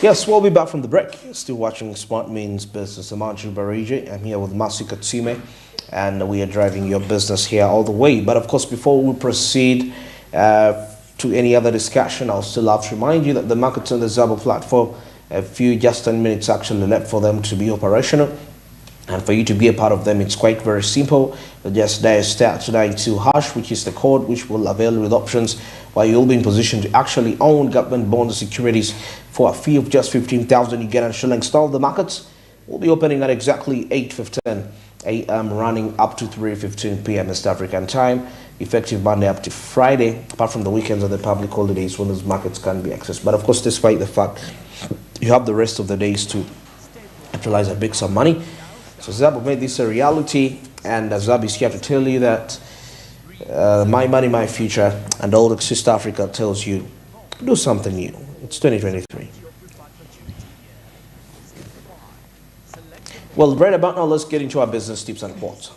Yes, we'll be back from the break. Still watching Smart Means Business. I'm Andrew Barigi. I'm here with Masika Tsime, and we are driving your business here all the way. But of course, before we proceed to any other discussion, I'll still have to remind you that the markets on the Zabo platform, just 10 minutes actually left for them to be operational. And for you to be a part of them, it's quite very simple. Just dial *292#, which is the code which will avail with options where you'll be in position to actually own government bonds and securities for a fee of just 15,000. You get and shall install the markets. We'll be opening at exactly 8:15 a.m. running up to 3:15 p.m. East African time, effective Monday up to Friday, apart from the weekends and the public holidays when those markets can be accessed. But of course, despite the fact you have the rest of the days to utilize and make some money. So Zab made this a reality, and Zab is here to tell you that my money, my future, and all that Sister Africa tells you, do something new. It's 2023. Well, right about now, let's get into our business tips and quotes.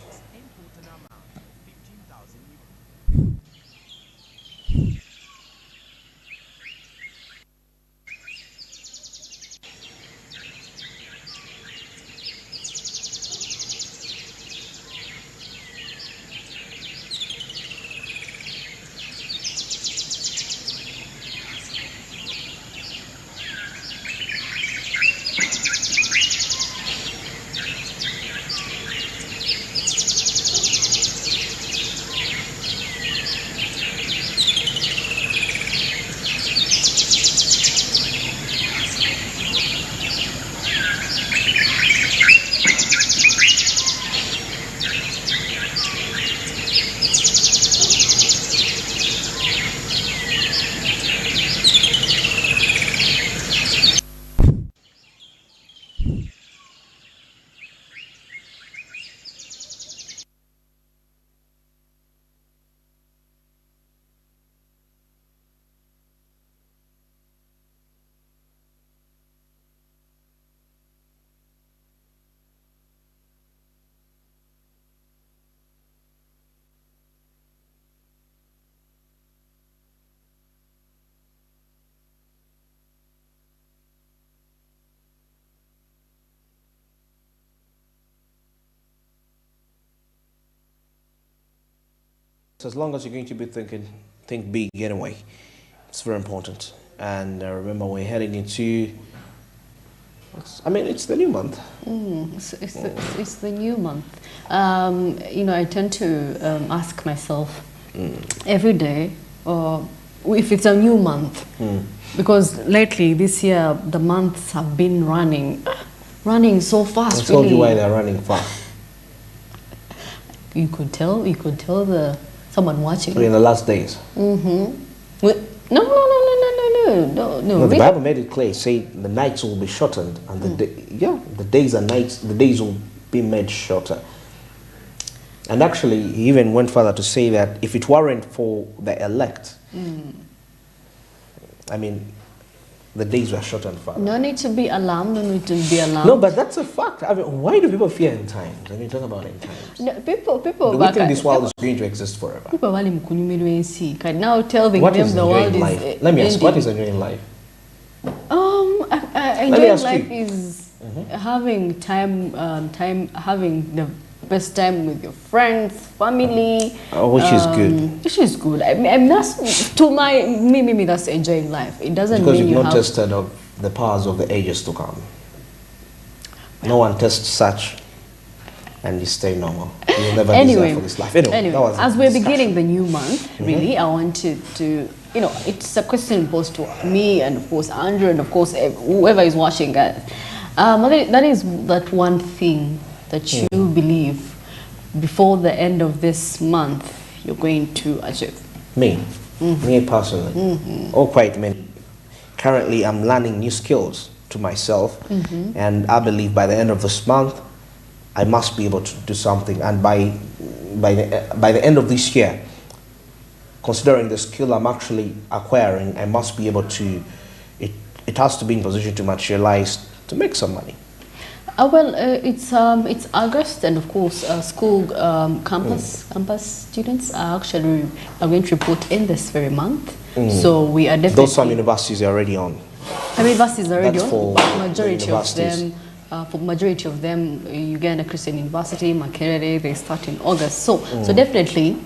As long as you're going to be think big anyway. It's very important. And remember, we're heading into, it's the new month. It's the new month. I tend to ask myself every day, if it's a new month. Because lately, this year, the months have been running so fast. I told you why they're running fast. You could tell someone watching. In the last days. No. No, the Bible made it clear. Say the nights will be shortened, and the days and nights, the days will be made shorter. And actually, he even went further to say that if it weren't for the elect, the days were shortened further. No need to be alarmed. No need to be alarmed. No, but that's a fact. Why do people fear end times? When you talk about end times, no, people. Do we think this world is going to exist forever? People can now tell them the world is. Let me ask, what is enjoying life? Enjoying life is having having the best time with your friends, family. Which is good. Which is good. That's to me. That's enjoying life. It doesn't because mean you've you not have tested of the powers of the ages to come. No one tests such, and you stay normal. You'll never deserve for this life. Anyway, as we're beginning the new month, really, I wanted to. It's a question posed to me and of course Andrew and of course whoever is watching. That is that one thing that you believe before the end of this month you're going to achieve? Me personally, or quite many. Currently, I'm learning new skills to myself, and I believe by the end of this month, I must be able to do something. And by the end of this year, considering the skill I'm actually acquiring, I must be able to. It has to be in position to materialize to make some money. It's August, and of course, school campus students are going to report in this very month. So we are definitely. Those some universities are already on. I mean, universities are already That's for on, but majority the of them, universities. for majority of them, Uganda Christian University, Makerere, they start in August. So definitely,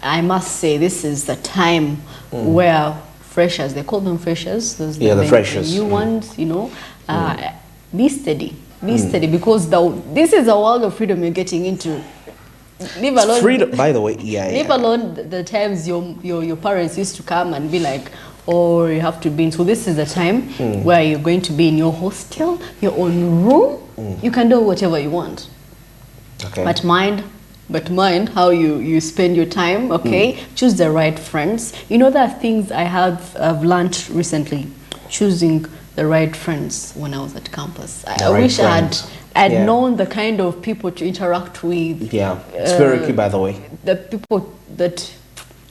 I must say this is the time where freshers, they call them freshers, those Yeah, the freshers. new ones, you know, be steady. Be steady, because this is a world of freedom you're getting into. Leave alone. Freedom, by the way, Leave alone the times your parents used to come and be like, oh, you have to be in. So this is the time where you're going to be in your hostel, your own room. You can do whatever you want. Okay. But mind how you spend your time, okay? Choose the right friends. You know, there are things I've learned recently. Choosing the right friends when I was at campus. I wish I'd known the kind of people to interact with. Yeah, it's very key, by the way. The people that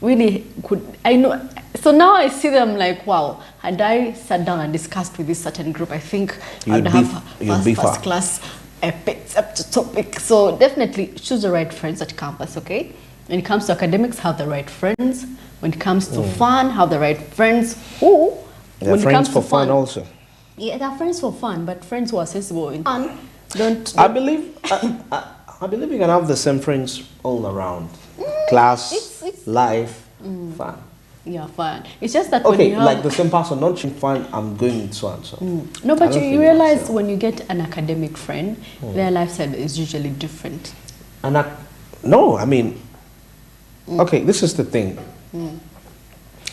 really could, I know. So now I see them like, wow, had I sat down and discussed with this certain group, I think I'd have first class picks up to topic. So definitely choose the right friends at campus, okay? When it comes to academics, have the right friends. When it comes to fun, have the right friends. When it comes for fun also. Yeah, they're friends for fun, but friends who are sensible in fun don't. I believe you can have the same friends all around. Class, it's life, fun. Yeah, fun. It's just that okay, when you have, like the same person, not fun, I'm going with so and so. No, but you realize when you get an academic friend, their lifestyle is usually different. No, I mean, okay, this is the thing. You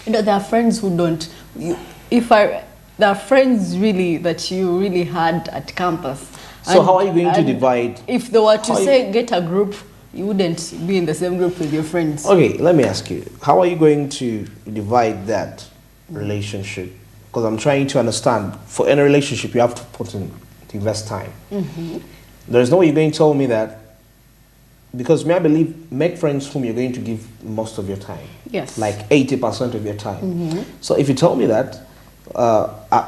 know, there are friends who don't. There are friends really that you really had at campus. So how are you going to divide? If they were to say get a group, you wouldn't be in the same group with your friends. Okay, let me ask you, how are you going to divide that relationship? Because I'm trying to understand, for any relationship, you have to invest time. There's no way you're going to tell me that, because I believe, make friends whom you're going to give most of your time. Yes. Like 80% of your time. So if you tell me that,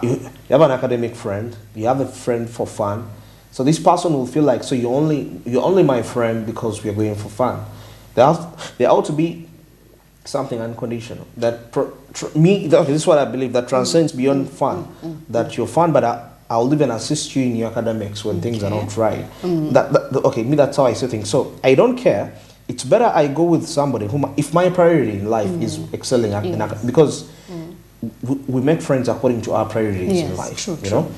you have an academic friend, you have a friend for fun, so this person will feel like, so you're only my friend because we're going for fun. There ought to be something unconditional that this is what I believe, that transcends beyond fun. That you're fun, but I'll even assist you in your academics when things are not right. Okay, that's how I see things. So I don't care. It's better I go with somebody whom, if my priority in life is excelling in because we make friends according to our priorities in life. True, you know,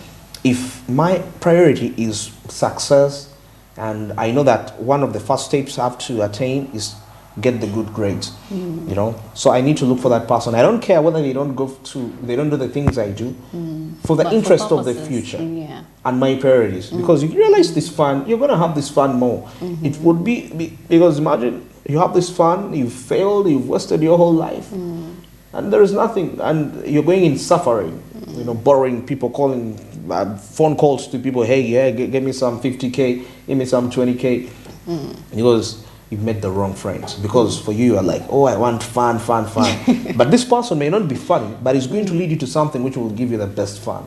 if my priority is success, and I know that one of the first steps I have to attain is get the good grades, you know, so I need to look for that person. I don't care whether they don't do the things I do, for the interest of the future and my priorities, because you realize this fun, you're going to have this fun more. It would be because imagine you have this fun, you've failed, you've wasted your whole life, and there is nothing, and you're going in suffering, you know, borrowing, people calling, phone calls to people, hey, yeah, give me some 50K, give me some 20K, because you've met the wrong friends. Because for you are like, oh, I want fun. But this person may not be funny, but it's going to lead you to something which will give you the best fun.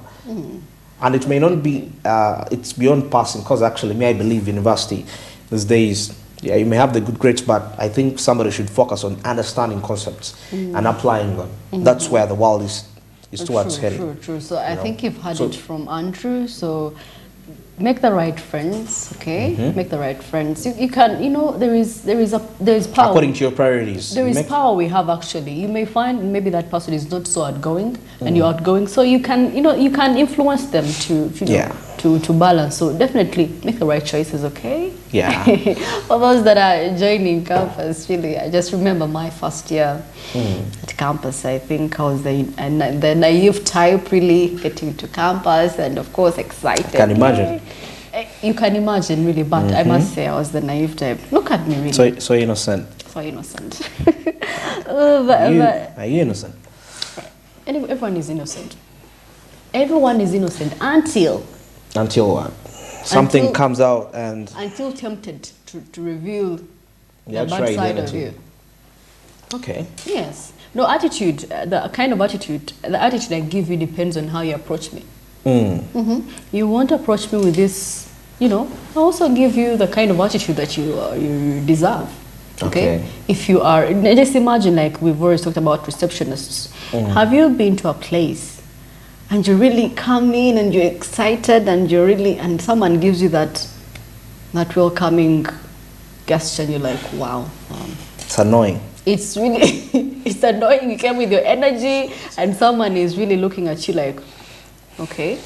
And it may not be, it's beyond passing, because actually, I believe university these days, yeah, you may have the good grades, but I think somebody should focus on understanding concepts and applying them. That's where the world is towards heading. True. So I think you've heard it from Andrew. So make the right friends, okay? Make the right friends. You can, you know, there is power. According to your priorities. There is power we have actually. You may find maybe that person is not so outgoing and you're outgoing. So you can, you know, you can influence them to balance. So definitely make the right choices, okay? Yeah. For those that are joining campus, really, I just remember my first year at campus. I think I was the naive type, really getting to campus, and of course excited. I can imagine. You can imagine, really, but I must say I was the naive type. Look at me, really. So innocent. So innocent. Are you innocent? Anyway, everyone is innocent. Everyone is innocent until what? Something comes out and until tempted to reveal the that's bad right, side of you. Okay. Yes. No, attitude, the kind of attitude, the attitude I give you depends on how you approach me. You won't approach me with this, you know, I also give you the kind of attitude that you deserve. Okay? If you are, just imagine, like we've always talked about receptionists. Have you been to a place and you really come in and you're excited and and someone gives you that welcoming gesture and you're like, wow. It's annoying. It's really, it's annoying. You came with your energy and someone is really looking at you like, okay,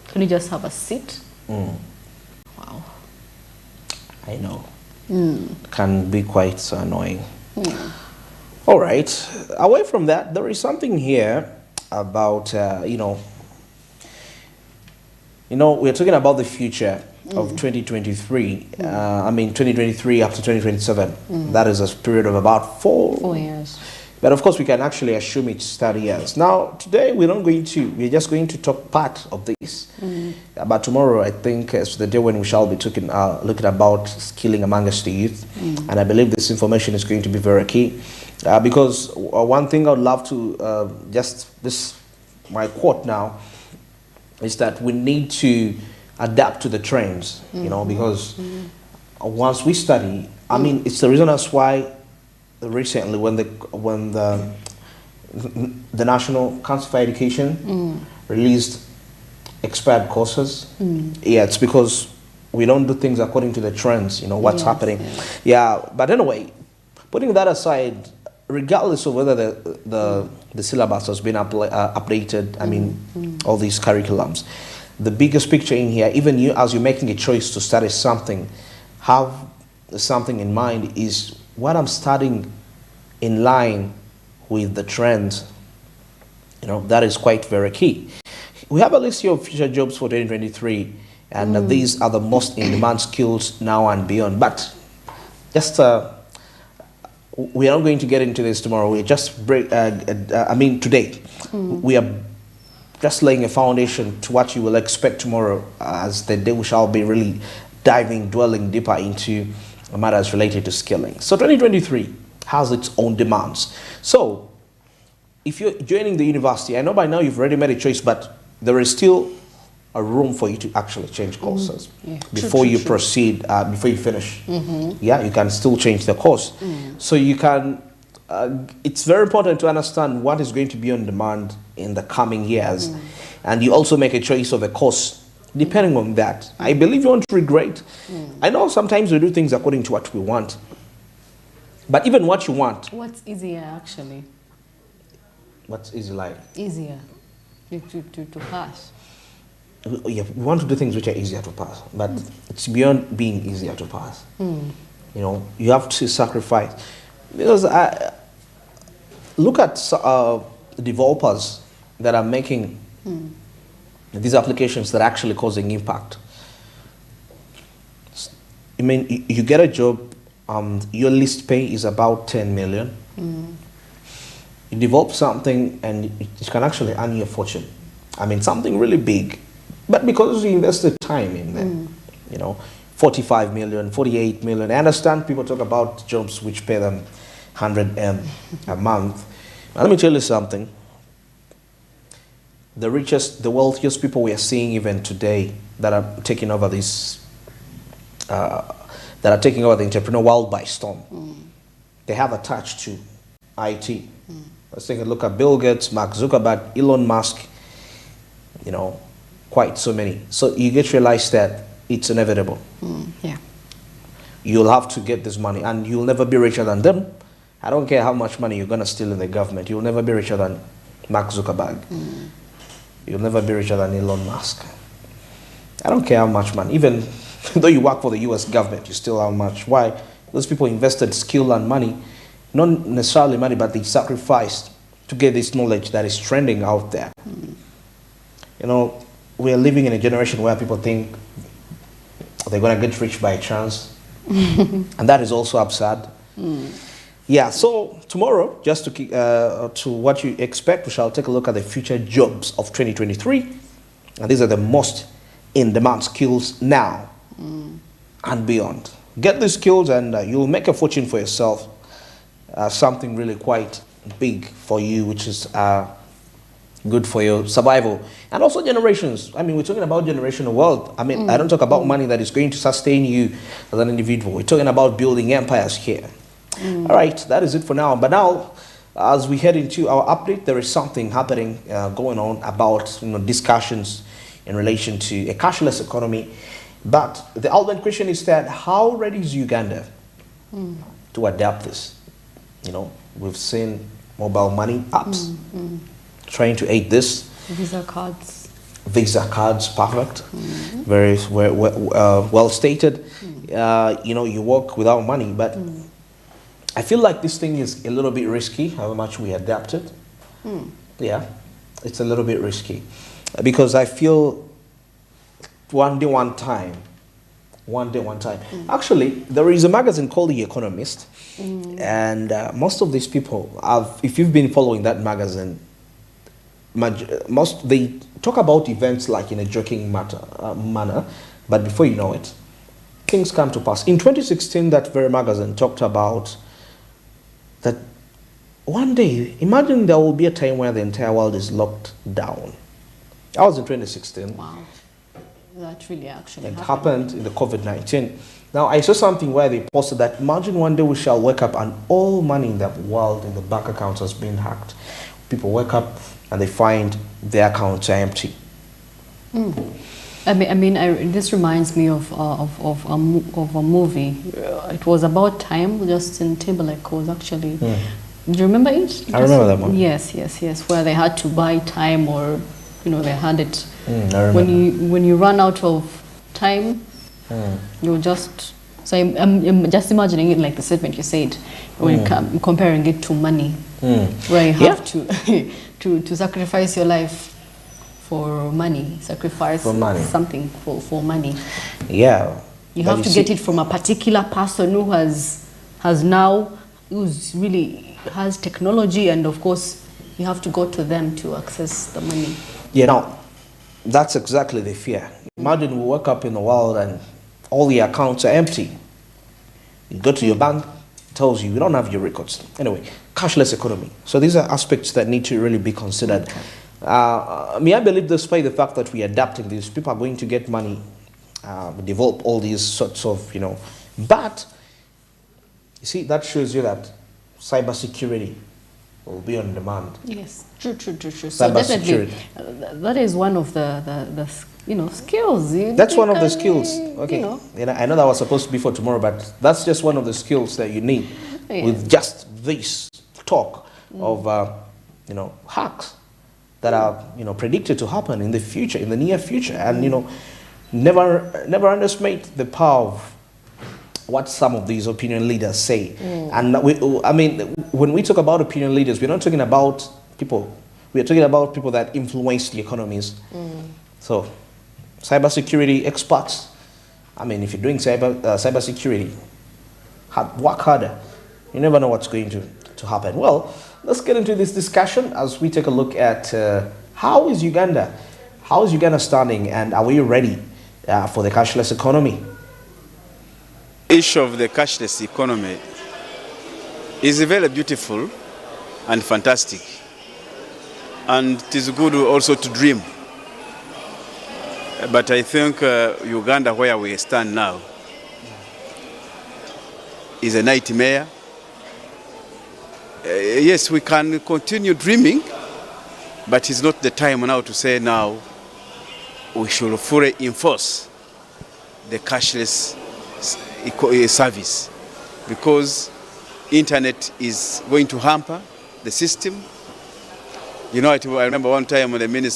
can you just have a seat? Wow. I know. Can be quite so annoying. All right. Away from that, there is something here about, we're talking about the future of 2023. 2023 up to 2027. That is a period of about 4 years. But of course, we can actually assume it's 30 years. Now, today we're just going to talk part of this. But tomorrow, I think, is the day when we shall be looking about skilling amongst the youth. And I believe this information is going to be very key. Because one thing I would love to, my quote now, is that we need to adapt to the trends, because once we study, it's the reason that's why recently when the National Council for Education released expired courses, it's because we don't do things according to the trends, what's happening. But anyway, putting that aside, regardless of whether the syllabus has been updated, all these curriculums, the biggest picture in here, even you as you're making a choice to study something, have something in mind is what I'm studying in line with the trends. That is quite very key. We have a list here of future jobs for 2023, and these are the most in-demand skills now and beyond. But just we are not going to get into this tomorrow. We just today we are just laying a foundation to what you will expect tomorrow, as the day we shall be really dwelling deeper into matters related to skilling. So 2023 has its own demands. So if you're joining the university, I know by now you've already made a choice, but there is still a room for you to actually change courses before you proceed, before you finish. You can still change the course. So you can, it's very important to understand what is going to be on demand in the coming years. And you also make a choice of a course depending on that. I believe you won't regret. I know sometimes we do things according to what we want. But even what you want. What's easier actually? What's easy like? Easier to pass. We want to do things which are easier to pass, but it's beyond being easier to pass. You have to sacrifice. Because look at developers that are making these applications that are actually causing impact. You get a job, your list pay is about 10 million. You develop something and it can actually earn you a fortune. Something really big. But because you invested time in them, 45 million, 48 million. I understand people talk about jobs which pay them 100 M a month. Now, let me tell you something. The richest, the wealthiest people we are seeing even today that are taking over this, that are taking over the entrepreneur world by storm, they have attached to IT. Let's take a look at Bill Gates, Mark Zuckerberg, Elon Musk, quite so many. So you get to realize that it's inevitable. You'll have to get this money and you'll never be richer than them. I don't care how much money you're going to steal in the government. You'll never be richer than Mark Zuckerberg. You'll never be richer than Elon Musk. I don't care how much money. Even though you work for the US government, you still how much. Why? Those people invested skill and money. Not necessarily money, but they sacrificed to get this knowledge that is trending out there. We are living in a generation where people think they're going to get rich by chance. And that is also absurd. So tomorrow, just to what you expect, we shall take a look at the future jobs of 2023. And these are the most in-demand skills now and beyond. Get these skills and you'll make a fortune for yourself. Something really quite big for you, which is good for your survival. And also generations. We're talking about generational wealth. I don't talk about money that is going to sustain you as an individual. We're talking about building empires here. All right, that is it for now. But now, as we head into our update, there is something happening, going on about discussions in relation to a cashless economy. But the ultimate question is that how ready is Uganda to adapt this? We've seen mobile money apps trying to aid this. Visa cards. Visa cards, perfect. Very well stated. You work without money, but I feel like this thing is a little bit risky, how much we adapt it. Yeah, it's a little bit risky. Because I feel one day, one time. Actually, there is a magazine called The Economist, and most of these people, if you've been following that magazine, they talk about events like in a joking manner, but before you know it, things come to pass. In 2016, that very magazine talked about that one day, imagine there will be a time where the entire world is locked down. That was in 2016. Wow. That really actually happened in the COVID-19. Now, I saw something where they posted that imagine one day we shall wake up and all money in the world in the bank accounts has been hacked. People wake up and they find their accounts are empty. This reminds me of a movie. It was about time. Justin Timberlake was actually. Do you remember it? I remember that one. Yes. Where they had to buy time, or they had it. I When you run out of time, you just. So I'm just imagining it like the statement you said when comparing it to money, where you have to sacrifice your life for money, sacrifice something for money. Yeah. You have to get it from a particular person who really has technology, and of course you have to go to them to access the money. Now, that's exactly the fear. Imagine we wake up in the world and all the accounts are empty. You go to your bank, it tells you don't have your records. Anyway, cashless economy. So these are aspects that need to really be considered. I believe despite the fact that we are adapting this, people are going to get money, develop all these sorts of, but you see, that shows you that cybersecurity will be on demand. Yes, true. So definitely, that is one of the skills. That's one of the skills. Okay, I know that was supposed to be for tomorrow, but that's just one of the skills that you need with just this talk of hacks that are predicted to happen in the future, in the near future, and never underestimate the power of what some of these opinion leaders say. And when we talk about opinion leaders, we're not talking about people. We are talking about people that influence the economies. So, cybersecurity experts. If you're doing cybersecurity, work harder. You never know what's going to happen. Well, let's get into this discussion as we take a look at how is Uganda standing, and are we ready for the cashless economy? Issue of the cashless economy is very beautiful and fantastic, and it is good also to dream. But I think Uganda, where we stand now, is a nightmare. Yes, we can continue dreaming, but it's not the time now to say now we should fully enforce the cashless service, because internet is going to hamper the system. I remember one time when the minister